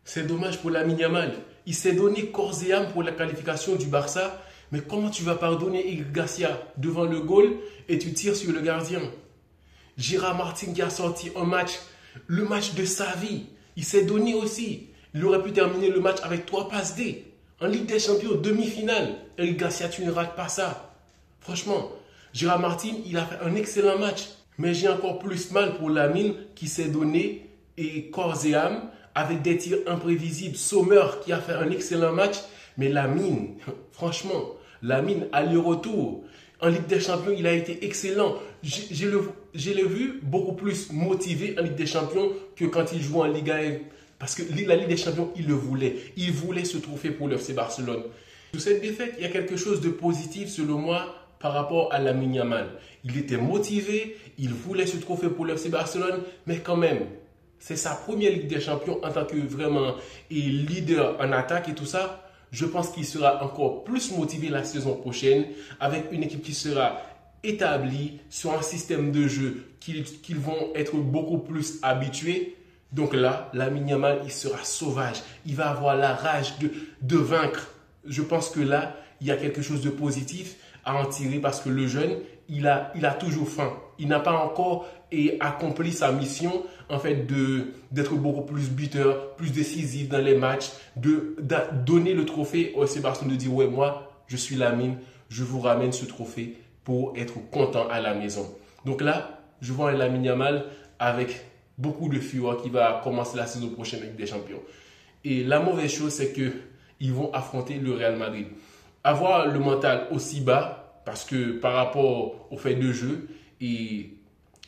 C'est dommage pour Lamine Yamal. Il s'est donné corps et âme pour la qualification du Barça. Mais comment tu vas pardonner Eric Garcia devant le goal et tu tires sur le gardien? Gérard Martin qui a sorti un match, le match de sa vie. Il s'est donné aussi. Il aurait pu terminer le match avec 3 passes D. En Ligue des Champions, demi-finale. Eric Garcia, tu ne rates pas ça. Franchement, Gérard Martin, il a fait un excellent match. Mais j'ai encore plus mal pour Lamine qui s'est donné et corps et âme avec des tirs imprévisibles. Sommer qui a fait un excellent match. Mais Lamine, franchement, Lamine, aller-retour. En Ligue des Champions, il a été excellent. Je l'ai vu beaucoup plus motivé en Ligue des Champions que quand il jouait en Liga. Parce que la Ligue des Champions, il le voulait. Il voulait ce trophée pour le FC Barcelone. Sous cette défaite, il y a quelque chose de positif selon moi par rapport à Lamine Yamal. Il était motivé, il voulait ce trophée pour le FC Barcelone, mais quand même, c'est sa première Ligue des Champions en tant que vraiment leader en attaque et tout ça. Je pense qu'il sera encore plus motivé la saison prochaine avec une équipe qui sera établie sur un système de jeu qu'ils vont être beaucoup plus habitués. Donc là, Lamine Yamal, il sera sauvage. Il va avoir la rage de vaincre. Je pense que là, il y a quelque chose de positif à en tirer parce que le jeune, il a toujours faim. Il n'a pas encore accompli sa mission en fait d'être beaucoup plus buteur, plus décisif dans les matchs, de donner le trophée au FC Barcelone, de dire ouais, moi je suis Lamine, je vous ramène ce trophée pour être content à la maison. Donc là, je vois un Lamine Yamal avec beaucoup de fureur qui va commencer la saison prochaine avec des champions. Et la mauvaise chose, c'est que ils vont affronter le Real Madrid. Avoir le mental aussi bas, parce que par rapport au fait de jeu, et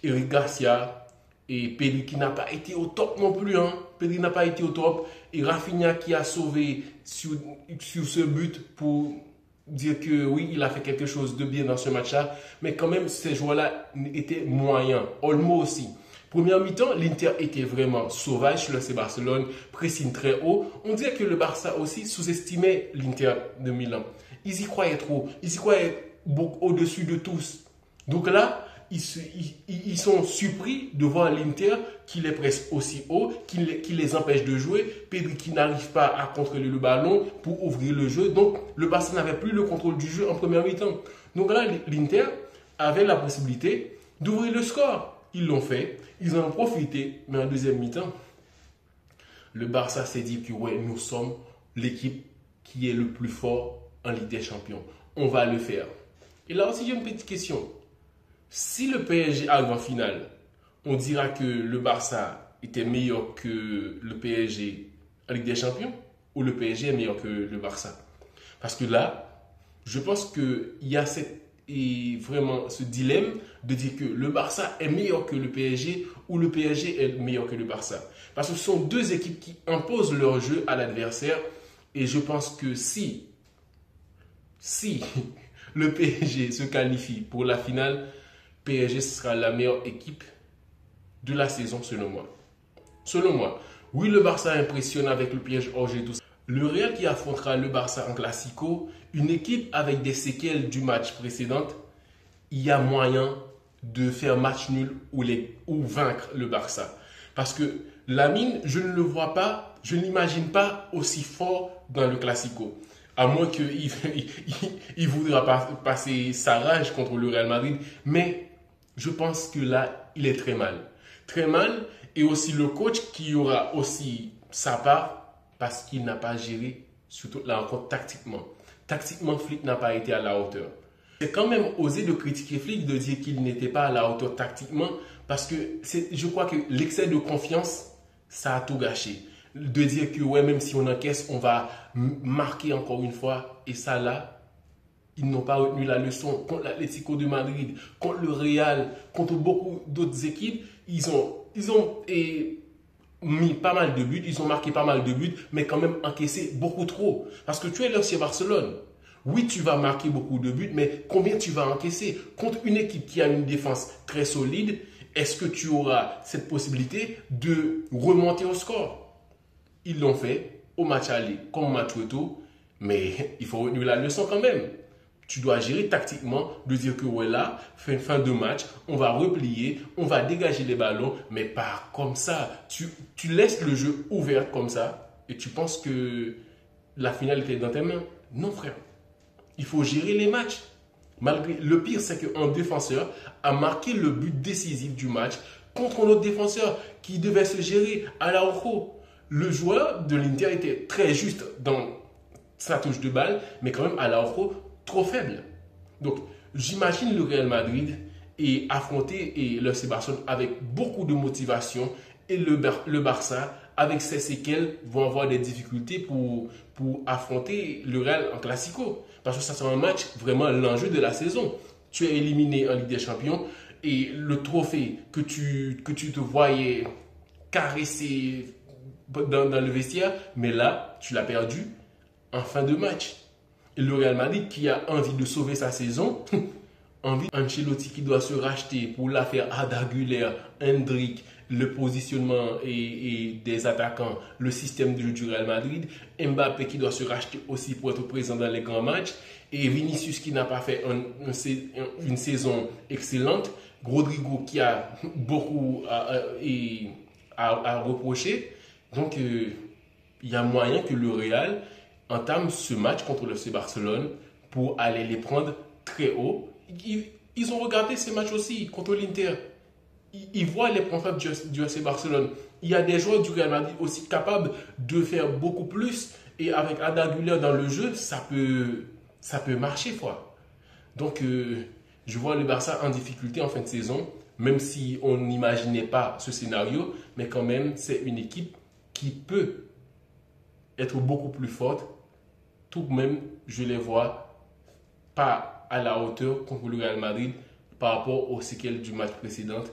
Eric Garcia et Pedri qui n'a pas été au top non plus. Pedri n'a pas été au top. Et Rafinha qui a sauvé sur ce but pour dire que oui, il a fait quelque chose de bien dans ce match-là. Mais quand même, ces joueurs-là étaient moyens. Olmo aussi. Première mi-temps, l'Inter était vraiment sauvage sur le FC Barcelone, pressing très haut. On dirait que le Barça aussi sous-estimait l'Inter de Milan. Ils y croyaient trop. Ils y croyaient au-dessus de tous. Donc là, ils sont surpris de voir l'Inter qui les presse aussi haut, qui les empêche de jouer. Pedri qui n'arrive pas à contrôler le ballon pour ouvrir le jeu. Donc le Barça n'avait plus le contrôle du jeu en première mi-temps. Donc là, l'Inter avait la possibilité d'ouvrir le score. Ils l'ont fait, ils en ont profité, mais en deuxième mi-temps, le Barça s'est dit que ouais, nous sommes l'équipe qui est le plus fort en Ligue des Champions. On va le faire. Et là aussi, j'ai une petite question. Si le PSG arrive en finale, on dira que le Barça était meilleur que le PSG en Ligue des Champions ou le PSG est meilleur que le Barça? Parce que là, je pense qu'il y a vraiment ce dilemme de dire que le Barça est meilleur que le PSG ou le PSG est meilleur que le Barça. Parce que ce sont deux équipes qui imposent leur jeu à l'adversaire et je pense que si le PSG se qualifie pour la finale, PSG sera la meilleure équipe de la saison selon moi. Selon moi, oui, le Barça impressionne avec le piège hors jeu et tout ça. Le Real qui affrontera le Barça en Classico, une équipe avec des séquelles du match précédent, il y a moyen de faire match nul ou vaincre le Barça. Parce que Lamine, je ne le vois pas, je ne l'imagine pas aussi fort dans le Classico. À moins qu'il voudra passer sa rage contre le Real Madrid. Mais je pense que là, il est très mal. Très mal. Et aussi le coach qui aura aussi sa part parce qu'il n'a pas géré surtout la rencontre tactiquement. Tactiquement, Flick n'a pas été à la hauteur. C'est quand même osé de critiquer Flick, de dire qu'il n'était pas à la hauteur tactiquement parce que je crois que l'excès de confiance, ça a tout gâché. De dire que ouais, même si on encaisse, on va marquer encore une fois. Et ça là, ils n'ont pas retenu la leçon contre l'Atlético de Madrid, contre le Real, contre beaucoup d'autres équipes. Ils ont mis pas mal de buts, ils ont marqué pas mal de buts, mais quand même encaissé beaucoup trop. Parce que tu es là chez Barcelone. Oui, tu vas marquer beaucoup de buts, mais combien tu vas encaisser? Contre une équipe qui a une défense très solide, est-ce que tu auras cette possibilité de remonter au score? Ils l'ont fait au match aller comme au match retour, mais il faut retenir la leçon quand même. Tu dois gérer tactiquement, de dire que ouais là, fin de match, on va replier, on va dégager les ballons, mais pas comme ça. Tu laisses le jeu ouvert comme ça, et tu penses que la finale était dans tes mains. Non, frère. Il faut gérer les matchs. Le pire, c'est qu'un défenseur a marqué le but décisif du match contre un autre défenseur qui devait se gérer à Araujo. Le joueur de l'Inter était très juste dans sa touche de balle, mais quand même Araujo trop faible. Donc, j'imagine le Real Madrid et affronter le FC Barcelone avec beaucoup de motivation et le Barça avec ses séquelles vont avoir des difficultés pour affronter le Real en Classico. Parce que ça sera un match vraiment l'enjeu de la saison. Tu es éliminé en Ligue des Champions et le trophée que tu te voyais caresser dans le vestiaire, mais là, tu l'as perdu en fin de match. Et le Real Madrid qui a envie de sauver sa saison, envie Ancelotti qui doit se racheter pour l'affaire Arda Güler, Hendrick, le positionnement et des attaquants, le système de jeu du Real Madrid, Mbappé qui doit se racheter aussi pour être présent dans les grands matchs, et Vinicius qui n'a pas fait une saison excellente, Rodrigo qui a beaucoup à reprocher. Donc, il y a moyen que le Real entame ce match contre le FC Barcelone pour aller les prendre très haut. Ils ont regardé ces matchs aussi contre l'Inter. Ils voient les points faibles du FC Barcelone. Il y a des joueurs du Real Madrid aussi capables de faire beaucoup plus. Et avec Arda Güler dans le jeu, ça peut marcher, quoi. Donc, je vois le Barça en difficulté en fin de saison, même si on n'imaginait pas ce scénario. Mais quand même, c'est une équipe qui peut être beaucoup plus forte. Tout de même, je les vois pas à la hauteur contre le Real Madrid par rapport aux séquelles du match précédent